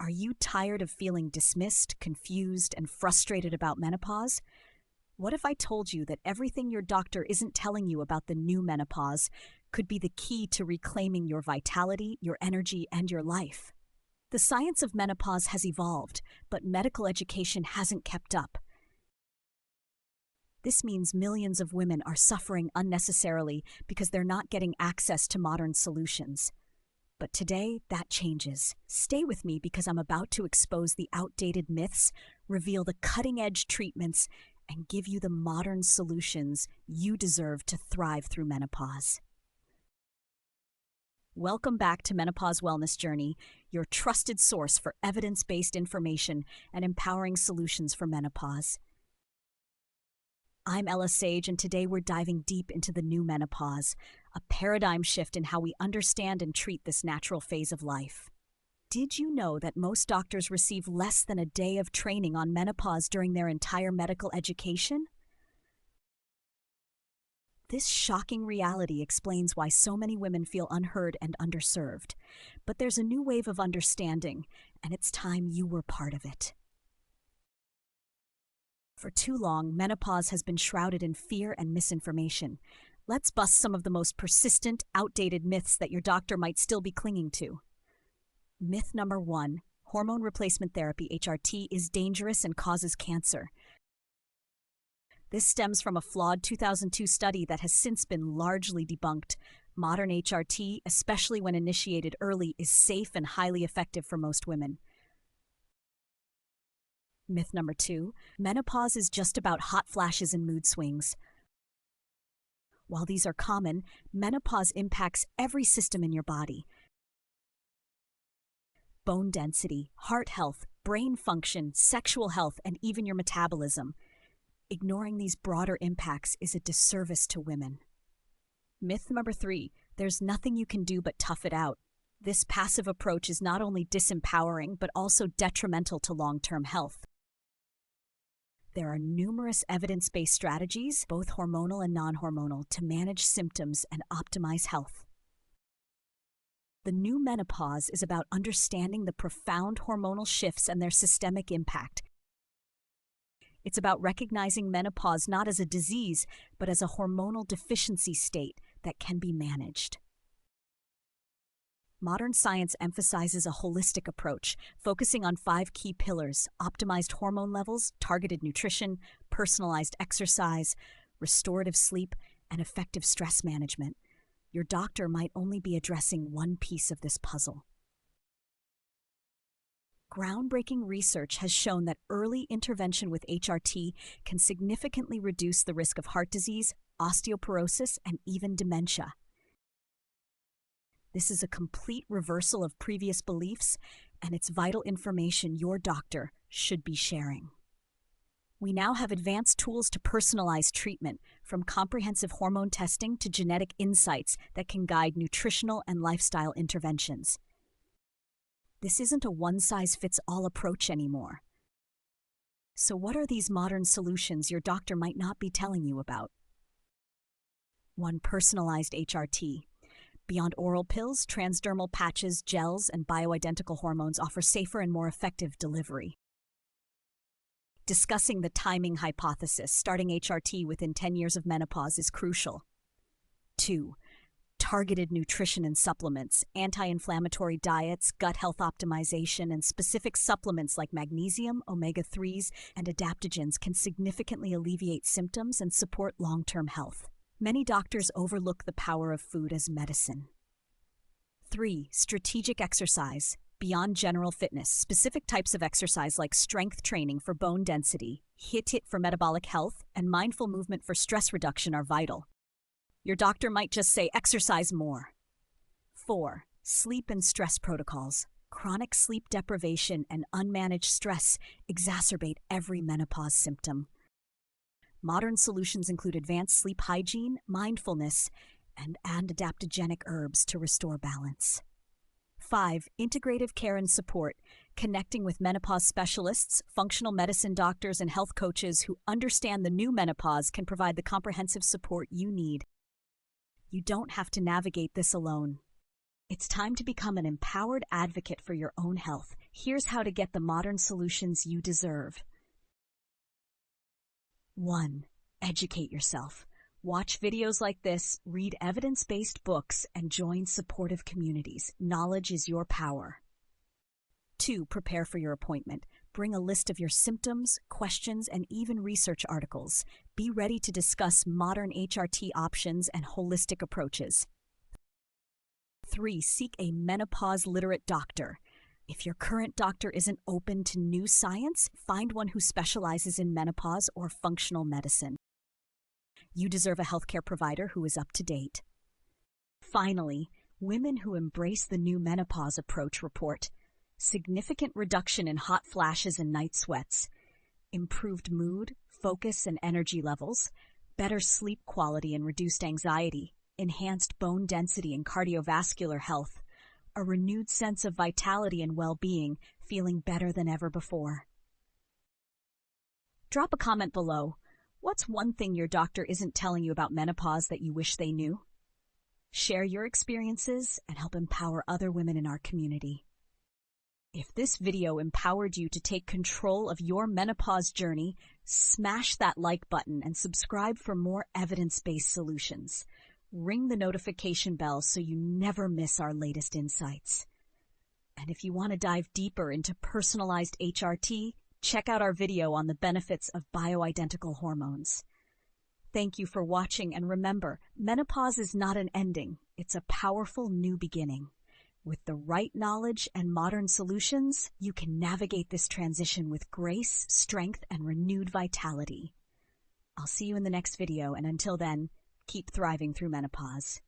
Are you tired of feeling dismissed, confused, and frustrated about menopause? What if I told you that everything your doctor isn't telling you about the new menopause could be the key to reclaiming your vitality, your energy, and your life? The science of menopause has evolved, but medical education hasn't kept up. This means millions of women are suffering unnecessarily because they're not getting access to modern solutions. But today, that changes. Stay with me because I'm about to expose the outdated myths, reveal the cutting-edge treatments, and give you the modern solutions you deserve to thrive through menopause. Welcome back to Menopause Wellness Journey, your trusted source for evidence-based information and empowering solutions for menopause. I'm Ella Sage, and today we're diving deep into the new menopause, a paradigm shift in how we understand and treat this natural phase of life. Did you know that most doctors receive less than a day of training on menopause during their entire medical education? This shocking reality explains why so many women feel unheard and underserved. But there's a new wave of understanding, and it's time you were part of it. For too long, menopause has been shrouded in fear and misinformation. Let's bust some of the most persistent, outdated myths that your doctor might still be clinging to. Myth number 1, hormone replacement therapy, HRT, is dangerous and causes cancer. This stems from a flawed 2002 study that has since been largely debunked. Modern HRT, especially when initiated early, is safe and highly effective for most women. Myth number 2, menopause is just about hot flashes and mood swings. While these are common, menopause impacts every system in your body. Bone density, heart health, brain function, sexual health, and even your metabolism. Ignoring these broader impacts is a disservice to women. Myth number 3, there's nothing you can do but tough it out. This passive approach is not only disempowering, but also detrimental to long-term health. There are numerous evidence-based strategies, both hormonal and non-hormonal, to manage symptoms and optimize health. The new menopause is about understanding the profound hormonal shifts and their systemic impact. It's about recognizing menopause not as a disease, but as a hormonal deficiency state that can be managed. Modern science emphasizes a holistic approach, focusing on 5 key pillars: optimized hormone levels, targeted nutrition, personalized exercise, restorative sleep, and effective stress management. Your doctor might only be addressing one piece of this puzzle. Groundbreaking research has shown that early intervention with HRT can significantly reduce the risk of heart disease, osteoporosis, and even dementia. This is a complete reversal of previous beliefs, and it's vital information your doctor should be sharing. We now have advanced tools to personalize treatment, from comprehensive hormone testing to genetic insights that can guide nutritional and lifestyle interventions. This isn't a one-size-fits-all approach anymore. So what are these modern solutions your doctor might not be telling you about? 1. Personalized HRT. Beyond oral pills, transdermal patches, gels, and bioidentical hormones offer safer and more effective delivery. Discussing the timing hypothesis, starting HRT within 10 years of menopause is crucial. 2. Targeted nutrition and supplements, anti-inflammatory diets, gut health optimization, and specific supplements like magnesium, omega-3s, and adaptogens can significantly alleviate symptoms and support long-term health. Many doctors overlook the power of food as medicine. 3. Strategic exercise. Beyond general fitness, specific types of exercise like strength training for bone density, HIIT for metabolic health, and mindful movement for stress reduction are vital. Your doctor might just say exercise more. 4. Sleep and stress protocols. Chronic sleep deprivation and unmanaged stress exacerbate every menopause symptom. Modern solutions include advanced sleep hygiene, mindfulness, and adaptogenic herbs to restore balance. 5. Integrative care and support, connecting with menopause specialists, functional medicine doctors, and health coaches who understand the new menopause can provide the comprehensive support you need. You don't have to navigate this alone. It's time to become an empowered advocate for your own health. Here's how to get the modern solutions you deserve. 1. Educate yourself. Watch videos like this, read evidence-based books, and join supportive communities. Knowledge is your power. 2. Prepare for your appointment. Bring a list of your symptoms, questions, and even research articles. Be ready to discuss modern HRT options and holistic approaches. 3. Seek a menopause-literate doctor. If your current doctor isn't open to new science, find one who specializes in menopause or functional medicine. You deserve a healthcare provider who is up to date. Finally, women who embrace the new menopause approach report significant reduction in hot flashes and night sweats, improved mood, focus, and energy levels, better sleep quality and reduced anxiety, enhanced bone density and cardiovascular health, a renewed sense of vitality and well-being, feeling better than ever before. Drop a comment below. What's one thing your doctor isn't telling you about menopause that you wish they knew? Share your experiences and help empower other women in our community. If this video empowered you to take control of your menopause journey, smash that like button and subscribe for more evidence-based solutions. Ring the notification bell so you never miss our latest insights. And if you want to dive deeper into personalized HRT, check out our video on the benefits of bioidentical hormones. Thank you for watching, and remember, menopause is not an ending, it's a powerful new beginning. With the right knowledge and modern solutions, you can navigate this transition with grace, strength, and renewed vitality. I'll see you in the next video, and until then, keep thriving through menopause.